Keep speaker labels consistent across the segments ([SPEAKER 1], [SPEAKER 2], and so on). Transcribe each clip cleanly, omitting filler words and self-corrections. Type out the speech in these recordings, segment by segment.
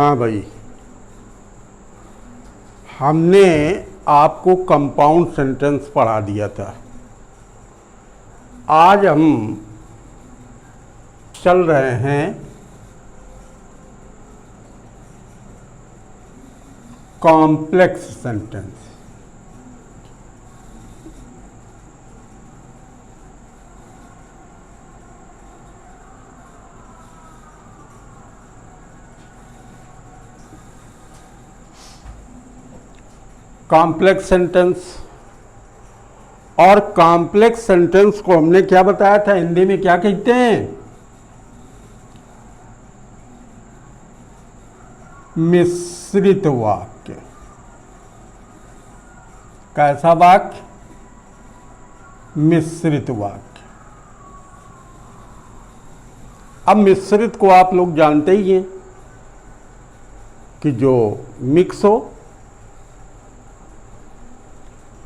[SPEAKER 1] हाँ भाई, हमने आपको कंपाउंड सेंटेंस पढ़ा दिया था। आज हम चल रहे हैं कॉम्प्लेक्स सेंटेंस। कॉम्प्लेक्स सेंटेंस, और कॉम्प्लेक्स सेंटेंस को हमने क्या बताया था, हिंदी में क्या कहते हैं? मिश्रित वाक्य। कैसा वाक्य? मिश्रित वाक्य। अब मिश्रित को आप लोग जानते ही हैं कि जो मिक्स हो,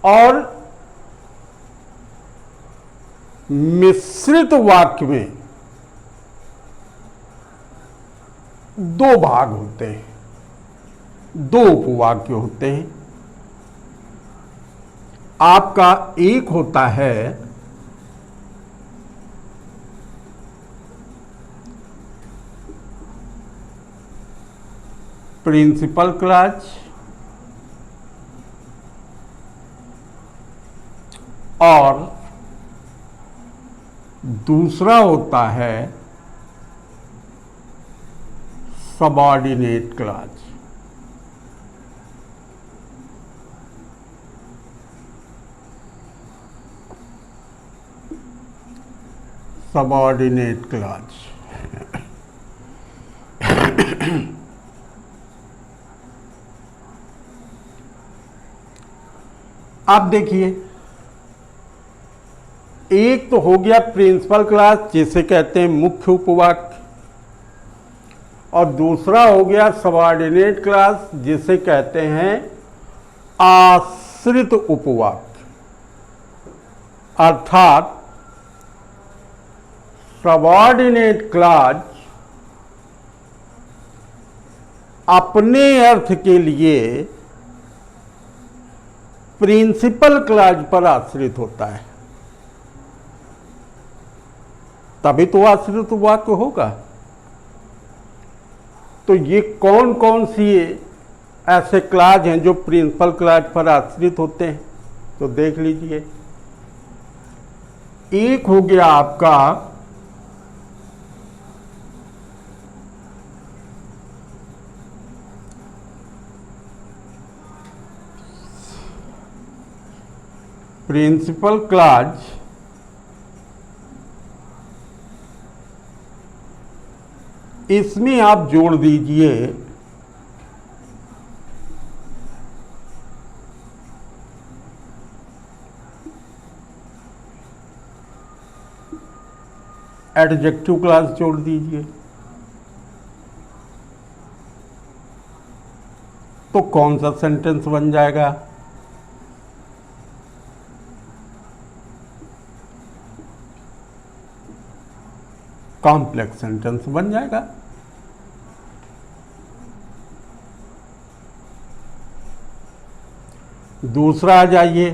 [SPEAKER 1] और मिश्रित वाक्य में दो भाग होते हैं, दो उपवाक्य होते हैं। आपका एक होता है प्रिंसिपल क्लॉज, और दूसरा होता है सबऑर्डिनेट क्लॉज। Subordinate clause. आप देखिए, एक तो हो गया प्रिंसिपल क्लॉज जिसे कहते हैं मुख्य उपवाक्य, और दूसरा हो गया सबऑर्डिनेट क्लॉज जिसे कहते हैं आश्रित उपवाक्य। अर्थात सबऑर्डिनेट क्लॉज अपने अर्थ के लिए प्रिंसिपल क्लॉज पर आश्रित होता है, तभी तो आश्रित वाक्य होगा। तो ये कौन कौन सी ऐसे क्लॉज हैं जो प्रिंसिपल क्लॉज पर आश्रित होते हैं, तो देख लीजिए। एक हो गया आपका प्रिंसिपल क्लॉज, इसमें आप जोड़ दीजिए एडजेक्टिव क्लॉज जोड़ दीजिए, तो कौन सा सेंटेंस बन जाएगा? कॉम्प्लेक्स सेंटेंस बन जाएगा। दूसरा आ जाइए,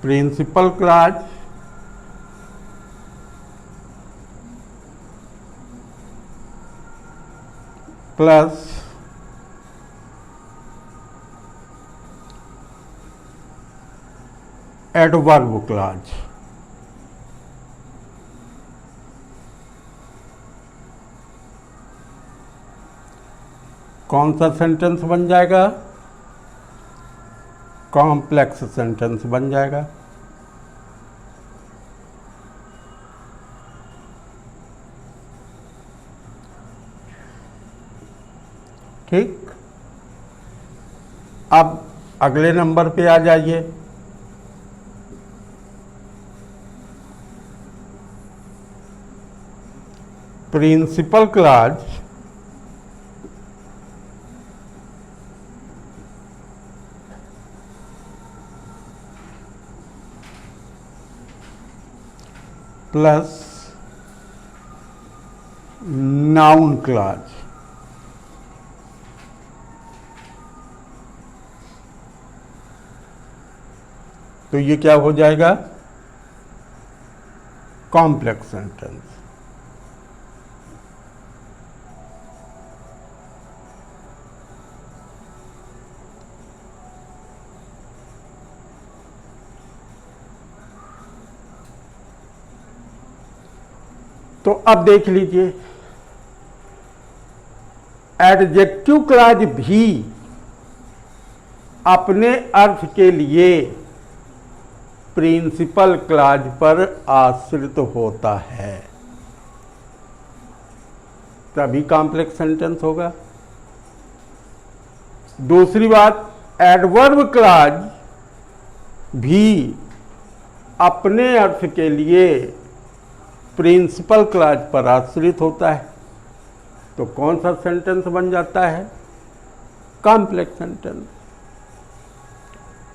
[SPEAKER 1] principal clause plus adverb clause. कौन सा सेंटेंस बन जाएगा? कॉम्प्लेक्स सेंटेंस बन जाएगा। ठीक, अब अगले नंबर पे आ जाइए। Principal clause plus noun clause. तो ये क्या हो जाएगा? Complex sentence. तो अब देख लीजिए, एडजेक्टिव क्लॉज भी अपने अर्थ के लिए प्रिंसिपल क्लॉज पर आश्रित होता है, तभी कॉम्प्लेक्स सेंटेंस होगा। दूसरी बात, एडवर्ब क्लॉज भी अपने अर्थ के लिए प्रिंसिपल क्लॉज पर आश्रित होता है, तो कौन सा सेंटेंस बन जाता है? Complex sentence.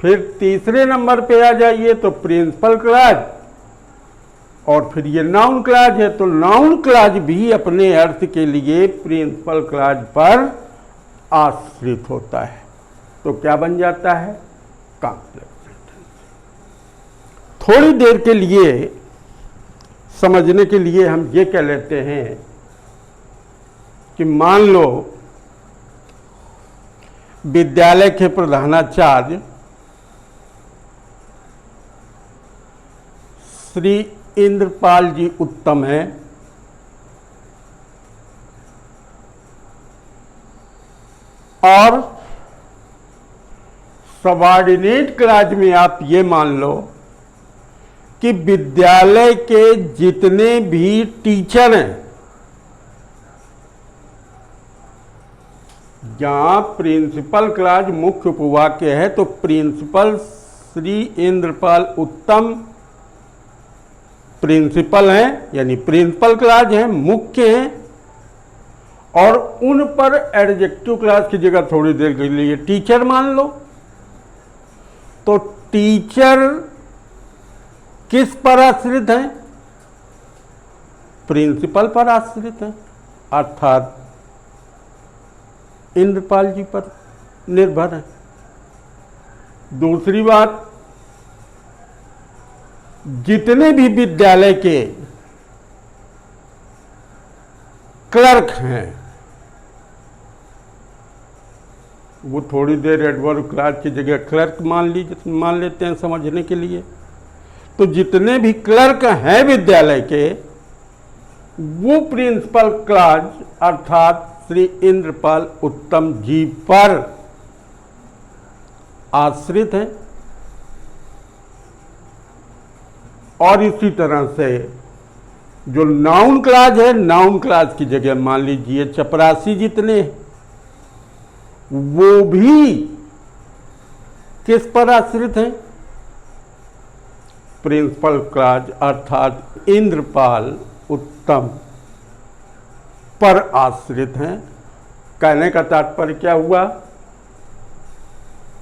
[SPEAKER 1] फिर तीसरे नंबर पे आ जाइए तो प्रिंसिपल क्लॉज, और फिर ये नाउन क्लॉज है, तो नाउन क्लॉज भी अपने अर्थ के लिए प्रिंसिपल क्लॉज पर आश्रित होता है, तो क्या बन जाता है? Complex sentence. थोड़ी देर के लिए समझने के लिए हम ये कह लेते हैं कि मान लो विद्यालय के प्रधानाचार्य श्री इंद्रपाल जी उत्तम हैं, और सबऑर्डिनेट क्लॉज में आप ये मान लो कि विद्यालय के जितने भी टीचर हैं, जहां प्रिंसिपल क्लॉज मुख्य उपवाक्य है तो प्रिंसिपल श्री इंद्रपाल उत्तम प्रिंसिपल हैं, यानी प्रिंसिपल क्लॉज हैं, मुख्य हैं, और उन पर एडजेक्टिव क्लॉज की जगह थोड़ी देर के लिए टीचर मान लो, तो टीचर किस पर आश्रित हैं? प्रिंसिपल पर आश्रित हैं, अर्थात इंद्रपाल जी पर निर्भर है। दूसरी बात, जितने भी विद्यालय के क्लर्क हैं, वो थोड़ी देर एडवर्ब क्लॉज की जगह क्लर्क मान लेते हैं समझने के लिए। तो जितने भी क्लर्क हैं विद्यालय के, वो प्रिंसिपल क्लॉज अर्थात श्री इंद्रपाल उत्तम जी पर आश्रित हैं। और इसी तरह से जो नाउन क्लॉज है, नाउन क्लॉज की जगह मान लीजिए चपरासी जितने, वो भी किस पर आश्रित हैं? प्रिंसिपल क्लॉज अर्थात इंद्रपाल उत्तम पर आश्रित हैं। कहने का तात्पर्य क्या हुआ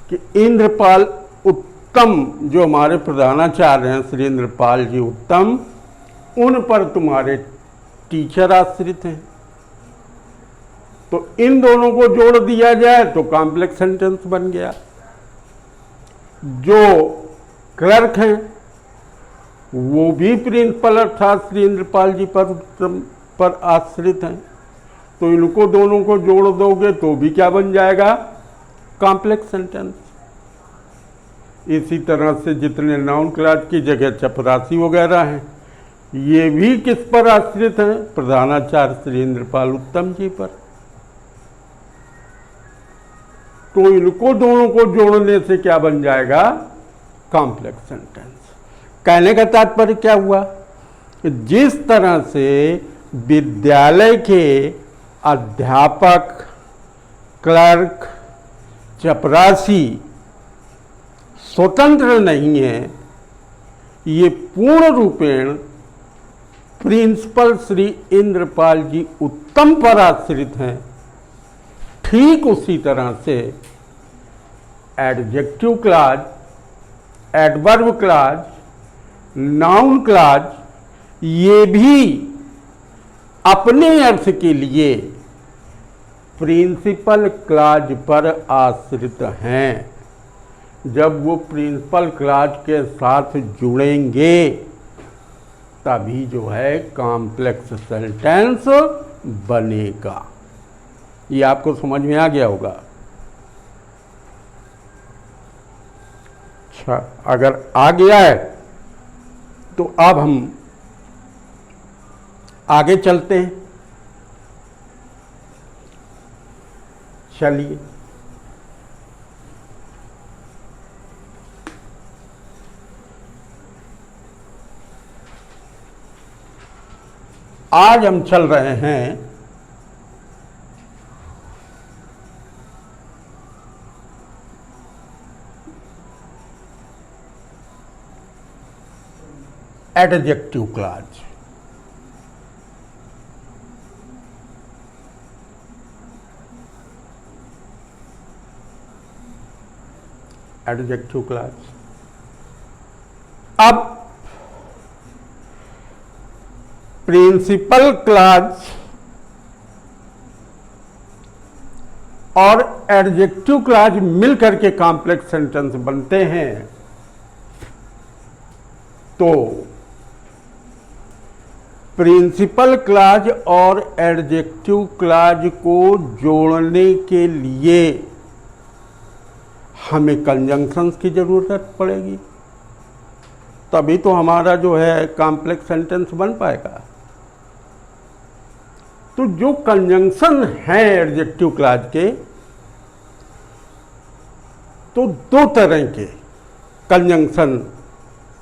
[SPEAKER 1] कि इंद्रपाल उत्तम जो हमारे प्रधानाचार्य हैं श्री इंद्रपाल जी उत्तम, उन पर तुम्हारे टीचर आश्रित हैं। तो इन दोनों को जोड़ दिया जाए तो कॉम्प्लेक्स सेंटेंस बन गया। जो क्लर्क हैं वो भी प्रिंसिपल अर्थात श्री इंद्रपाल जी पर आश्रित हैं, तो इनको दोनों को जोड़ दोगे तो भी क्या बन जाएगा? Complex sentence. इसी तरह से जितने नाउन क्लॉज की जगह चपरासी वगैरह हैं, ये भी किस पर आश्रित हैं? प्रधानाचार्य श्री इंद्रपाल उत्तम जी पर। तो इनको दोनों को जोड़ने से क्या बन जाएगा? Complex sentence. कहने का तात्पर्य क्या हुआ? जिस तरह से विद्यालय के अध्यापक, क्लर्क, चपरासी स्वतंत्र नहीं है, ये पूर्ण रूपेण प्रिंसिपल श्री इंद्रपाल जी उत्तम पर आश्रित हैं। ठीक उसी तरह से adjective clause, adverb clause, noun clause, ये भी अपने अर्थ के लिए प्रिंसिपल क्लॉज पर आश्रित हैं। जब वो प्रिंसिपल क्लॉज के साथ जुड़ेंगे तभी जो है कॉम्प्लेक्स सेंटेंस बनेगा। ये आपको समझ में आ गया होगा। अच्छा, अगर आ गया है तो अब हम आगे चलते हैं। चलिए, आज हम चल रहे हैं एडजेक्टिव क्लॉज। Adjective clause. अब प्रिंसिपल क्लॉज और एडजेक्टिव क्लॉज मिलकर के कॉम्प्लेक्स सेंटेंस बनते हैं। तो प्रिंसिपल क्लॉज और एडजेक्टिव क्लॉज को जोड़ने के लिए हमें कंजंक्शंस की ज़रूरत पड़ेगी, तभी तो हमारा जो है कॉम्प्लेक्स सेंटेंस बन पाएगा। तो जो कंजंक्शन है एडजेक्टिव क्लॉज के, तो दो तरह के कंजंक्शन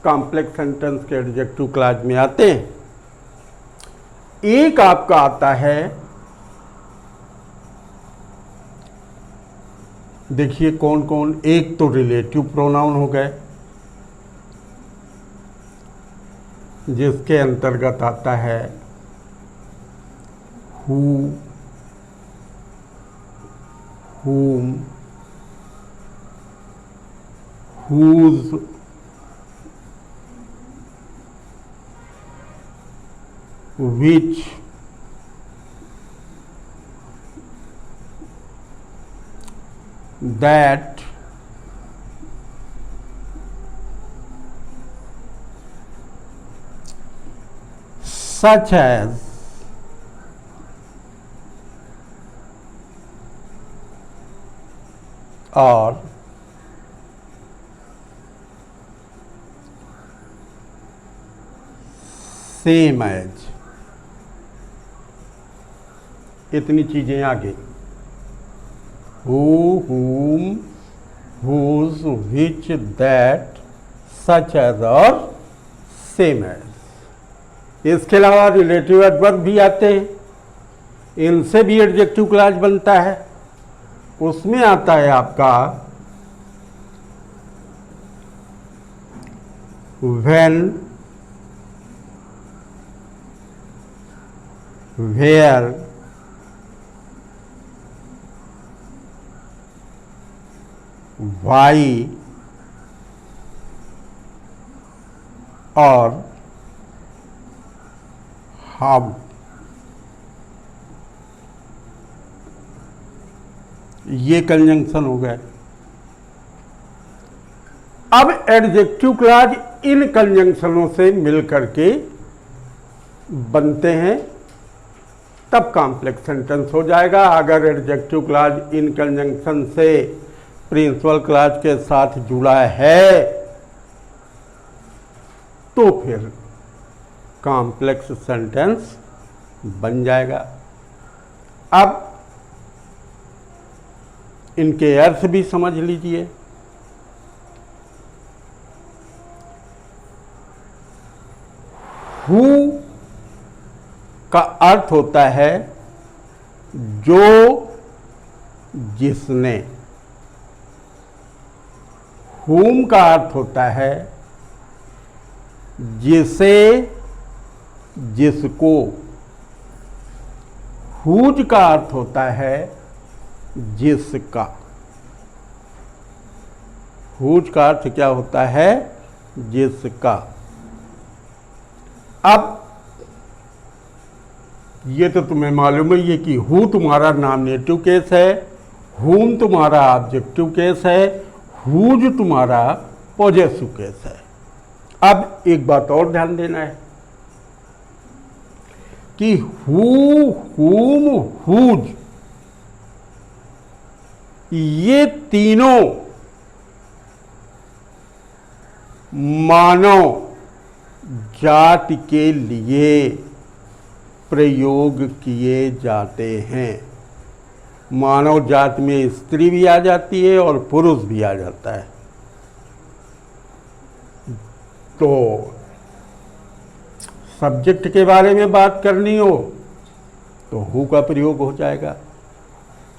[SPEAKER 1] कॉम्प्लेक्स सेंटेंस के एडजेक्टिव क्लॉज में आते हैं। एक आपका आता है, देखिए कौन कौन, एक तो रिलेटिव प्रोनाउन हो गए जिसके अंतर्गत आता है who, whom, whose, which, that, such as, और सेम एज। इतनी चीजें आ गई। Who, whom, whose, which, that, such as और सेम एज। इसके अलावा रिलेटिव एडवर्ब भी आते हैं, इनसे भी एडजेक्टिव क्लॉज बनता है। उसमें आता है आपका when, where, why और how। ये कंजंक्शन हो गए। अब एडजेक्टिव क्लॉज इन कंजंक्शनों से मिलकर के बनते हैं, तब कॉम्प्लेक्स सेंटेंस हो जाएगा। अगर एडजेक्टिव क्लॉज इन कंजंक्शन से प्रिंसिपल क्लॉज के साथ जुड़ा है तो फिर कॉम्प्लेक्स सेंटेंस बन जाएगा। अब इनके अर्थ भी समझ लीजिए। हु का अर्थ होता है जो, जिसने। हुम का अर्थ होता है जिसे, जिसको। हुज का अर्थ होता है जिसका। हुज का अर्थ क्या होता है? जिसका। अब ये तो तुम्हें मालूम ही है कि हु तुम्हारा नॉमिनेटिव केस है, हुम तुम्हारा ऑब्जेक्टिव केस है, हुज तुम्हारा पॉजेसिव केस है। अब एक बात और ध्यान देना है कि हु, हुम, हुज ये तीनों मानव जाति के लिए प्रयोग किए जाते हैं। मानव जाति में स्त्री भी आ जाती है और पुरुष भी आ जाता है। तो सब्जेक्ट के बारे में बात करनी हो तो हु का प्रयोग हो जाएगा,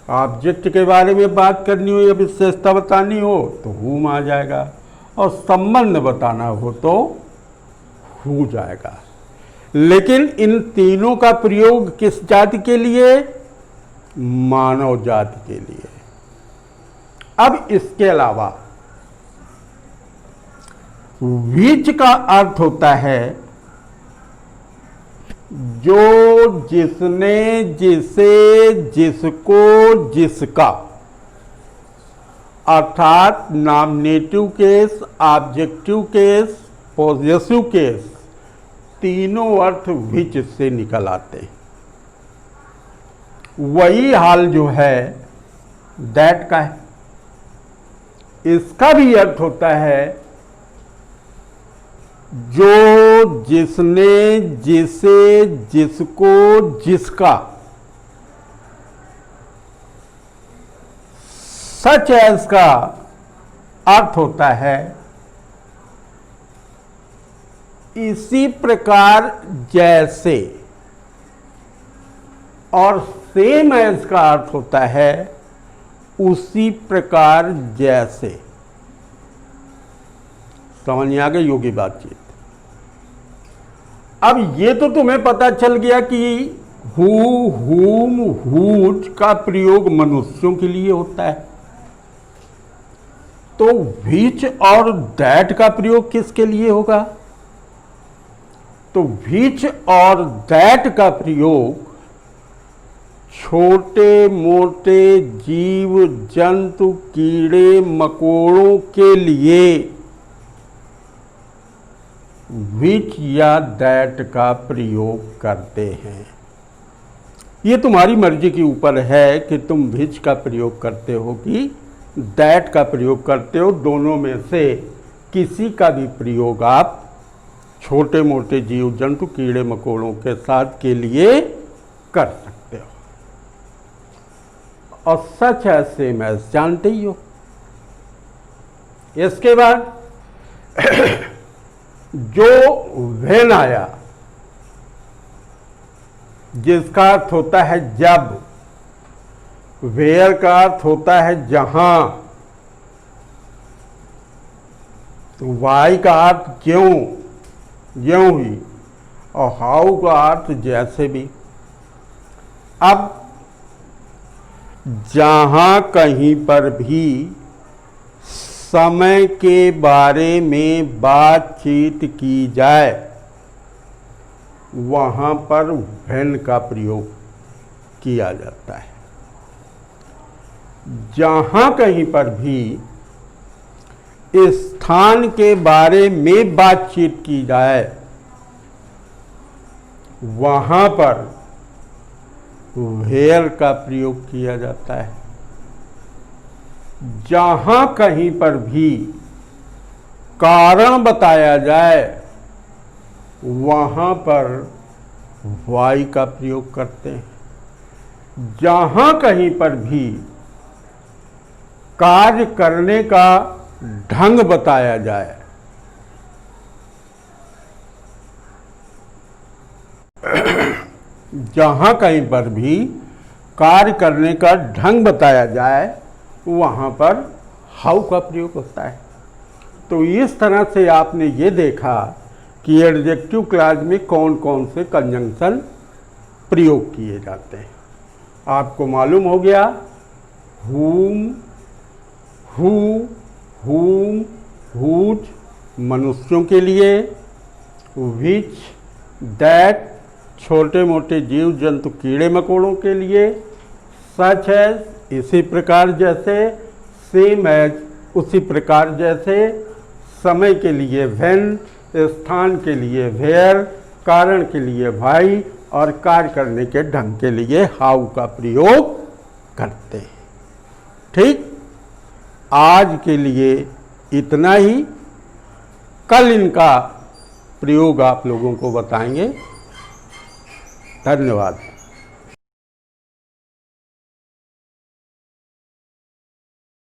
[SPEAKER 1] ऑब्जेक्ट के बारे में बात करनी हो या विशेषता बतानी हो तो हुम आ जाएगा, और संबंध बताना हो तो हु जाएगा। लेकिन इन तीनों का प्रयोग किस जाति के लिए? मानव जाति के लिए। अब इसके अलावा विच का अर्थ होता है जो, जिसने, जिसे, जिसको, जिसका, अर्थात nominative case, objective case, possessive case, तीनों अर्थ विच से निकल आते हैं। वही हाल जो है दैट का है। इसका भी अर्थ होता है जो, जिसने, जिसे, जिसको, जिसका, सच एज का अर्थ होता है इसी प्रकार जैसे, और सेम एज का अर्थ होता है उसी प्रकार जैसे। समझ में आ गई योगी बातचीत। अब ये तो तुम्हें पता चल गया कि हु, हुम, हुज का प्रयोग मनुष्यों के लिए होता है। तो विच और दैट का प्रयोग किसके लिए होगा? तो विच और दैट का प्रयोग छोटे मोटे जीव जंतु कीड़े मकोड़ों के लिए विच या दैट का प्रयोग करते हैं। ये तुम्हारी मर्जी के ऊपर है कि तुम विच का प्रयोग करते हो कि दैट का प्रयोग करते हो। दोनों में से किसी का भी प्रयोग आप छोटे मोटे जीव जंतु कीड़े मकोड़ों के साथ के लिए कर सकते हो। और सच है सेम एज जानते ही हो। इसके बाद जो व्हेन आया, जिसका अर्थ होता है जब, वेयर का अर्थ होता है जहां, तो वाई का अर्थ क्यों, ज्यों ही, और हाउ का अर्थ जैसे भी। अब जहां कहीं पर भी समय के बारे में बातचीत की जाए वहां पर व्हेन का प्रयोग किया जाता है। जहां कहीं पर भी स्थान के बारे में बातचीत की जाए वहां पर वेयर का प्रयोग किया जाता है। जहां कहीं पर भी कारण बताया जाए वहां पर वाई का प्रयोग करते हैं। जहां कहीं पर भी कार्य करने का ढंग बताया जाए जहां कहीं पर भी कार्य करने का ढंग बताया जाए वहां पर हाउ का प्रयोग होता है। तो इस तरह से आपने ये देखा कि एडजेक्टिव क्लॉज में कौन कौन से कंजंक्शन प्रयोग किए जाते हैं। आपको मालूम हो गया whom, who, whom, whose मनुष्यों के लिए, which, that छोटे मोटे जीव जंतु कीड़े मकोड़ों के लिए, सच एज इसी प्रकार जैसे, सेम एज उसी प्रकार जैसे, समय के लिए व्हेन, स्थान के लिए वेयर, कारण के लिए व्हाई और कार्य करने के ढंग के लिए हाउ का प्रयोग करते हैं। ठीक, आज के लिए इतना ही। कल इनका प्रयोग आप लोगों को बताएंगे। धन्यवाद।